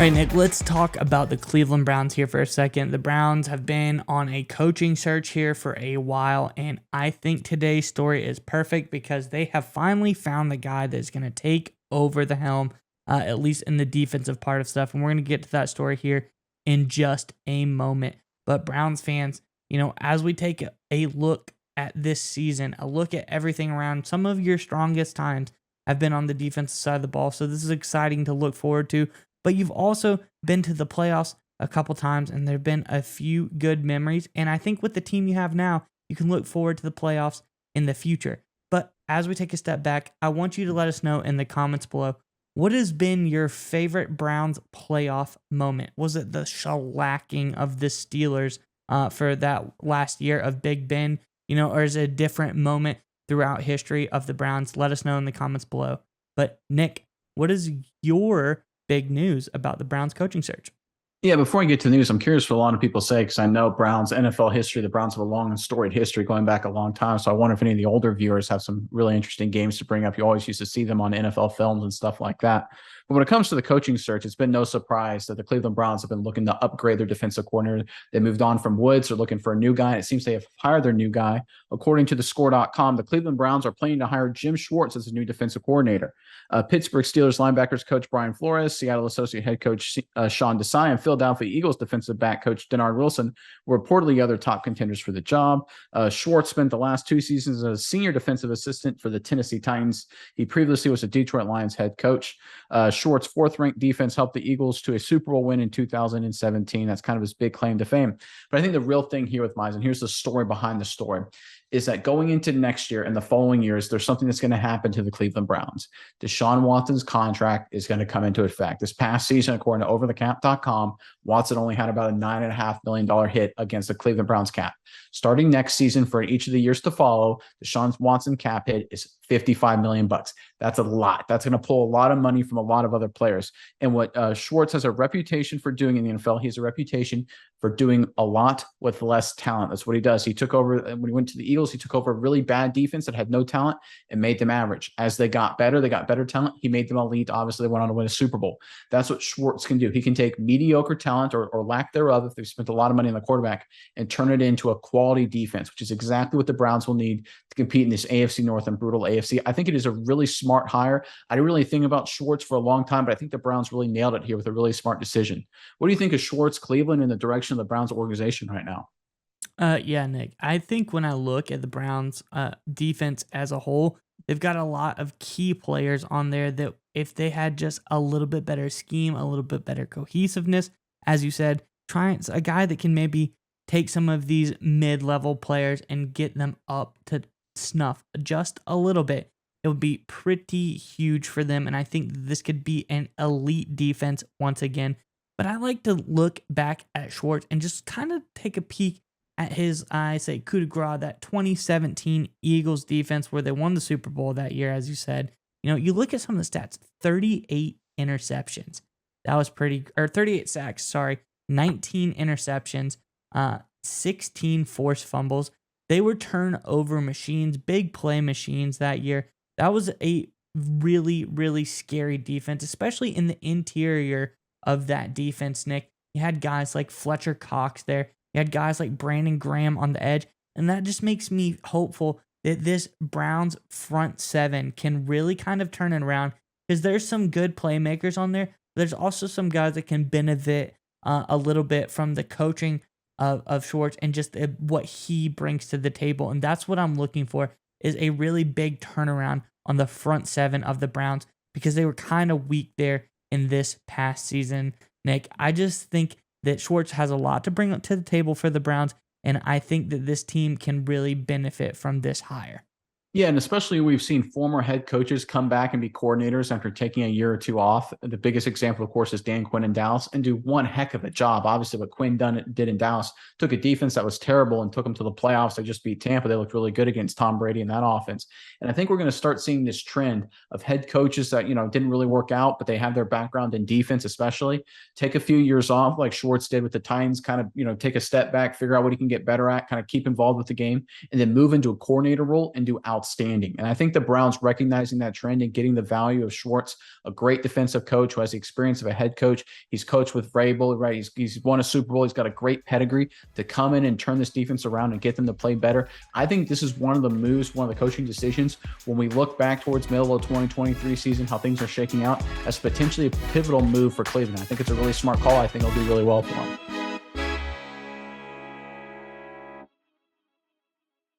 All right, Nick, let's talk about the Cleveland Browns here for a second. The Browns have been on a coaching search here for a while, and I think today's story is perfect because they have finally found the guy that's going to take over the helm, at least in the defensive part of stuff. And we're going to get to that story here in just a moment. But Browns fans, as we take a look at this season, a look at everything around, some of your strongest times have been on the defensive side of the ball. So this is exciting to look forward to. But you've also been to the playoffs a couple times, and there have been a few good memories. And I think with the team you have now, you can look forward to the playoffs in the future. But as we take a step back, I want you to let us know in the comments below, what has been your favorite Browns playoff moment? Was it the shellacking of the Steelers for that last year of Big Ben? Or is it a different moment throughout history of the Browns? Let us know in the comments below. But Nick, what is your big news about the Browns coaching search? Yeah, before I get to the news, I'm curious what a lot of people say, because I know Browns NFL history, the Browns have a long and storied history going back a long time. So I wonder if any of the older viewers have some really interesting games to bring up. You always used to see them on NFL films and stuff like that. But when it comes to the coaching search, it's been no surprise that the Cleveland Browns have been looking to upgrade their defensive coordinator. They moved on from Woods. They're looking for a new guy. It seems they have hired their new guy. According to thescore.com, the Cleveland Browns are planning to hire Jim Schwartz as a new defensive coordinator. Pittsburgh Steelers linebackers coach Brian Flores, Seattle associate head coach Sean Desai, and Philadelphia Eagles defensive back coach Denard Wilson were reportedly other top contenders for the job. Schwartz spent the last 2 seasons as a senior defensive assistant for the Tennessee Titans. He previously was a Detroit Lions head coach. Schwartz' fourth-ranked defense helped the Eagles to a Super Bowl win in 2017. That's kind of his big claim to fame. But I think the real thing here with Mize, here's the story behind the story, is that going into next year and the following years, there's something that's going to happen to the Cleveland Browns. Deshaun Watson's contract is going to come into effect. This past season, according to overthecap.com, Watson only had about a $9.5 million hit against the Cleveland Browns cap. Starting next season for each of the years to follow, Deshaun Watson cap hit is $55 million. That's a lot. That's going to pull a lot of money from a lot of other players. And what Schwartz has a reputation for doing in the NFL, he has a reputation for doing a lot with less talent. That's what he does. He took over, when he went to the Eagles, he took over a really bad defense that had no talent and made them average. As they got better talent. He made them elite. Obviously, they went on to win a Super Bowl. That's what Schwartz can do. He can take mediocre talent or lack thereof, if they've spent a lot of money on the quarterback, and turn it into a quality defense, which is exactly what the Browns will need to compete in this AFC North and brutal AFC. I think it is a really smart hire. I didn't really think about Schwartz for a long time, but I think the Browns really nailed it here with a really smart decision. What do you think of Schwartz, Cleveland, and the direction of the Browns organization right now? Yeah, Nick. I think when I look at the Browns defense as a whole, they've got a lot of key players on there that if they had just a little bit better scheme, a little bit better cohesiveness, as you said, try a guy that can maybe take some of these mid-level players and get them up to snuff just a little bit. It would be pretty huge for them, and I think this could be an elite defense once again. But I like to look back at Schwartz and just kind of take a peek at his, I say, coup de grace, that 2017 Eagles defense where they won the Super Bowl that year, as you said. You look at some of the stats, 38 interceptions. That was pretty, or 38 sacks, sorry, 19 interceptions, 16 forced fumbles. They were turnover machines, big play machines that year. That was a really, really scary defense, especially in the interior of that defense, Nick. You had guys like Fletcher Cox there. You had guys like Brandon Graham on the edge. And that just makes me hopeful that this Browns front seven can really kind of turn it around, because there's some good playmakers on there. There's also some guys that can benefit a little bit from the coaching of Schwartz and just what he brings to the table. And that's what I'm looking for, is a really big turnaround on the front seven of the Browns, because they were kind of weak there in this past season, Nick. I just think that Schwartz has a lot to bring to the table for the Browns, and I think that this team can really benefit from this hire. Yeah, and especially we've seen former head coaches come back and be coordinators after taking a year or two off. The biggest example, of course, is Dan Quinn in Dallas, and do one heck of a job. Obviously, what Quinn did in Dallas, took a defense that was terrible and took them to the playoffs. They just beat Tampa. They looked really good against Tom Brady in that offense. And I think we're going to start seeing this trend of head coaches that, didn't really work out, but they have their background in defense, especially, take a few years off like Schwartz did with the Titans, kind of, take a step back, figure out what he can get better at, kind of keep involved with the game, and then move into a coordinator role and do outstanding. And I think the Browns recognizing that trend and getting the value of Schwartz, a great defensive coach who has the experience of a head coach. He's coached with Vrabel, right? He's won a Super Bowl. He's got a great pedigree to come in and turn this defense around and get them to play better. I think this is one of the moves, one of the coaching decisions when we look back towards middle of 2023 season, how things are shaking out, as potentially a pivotal move for Cleveland. I think it's a really smart call. I think it'll do really well for them.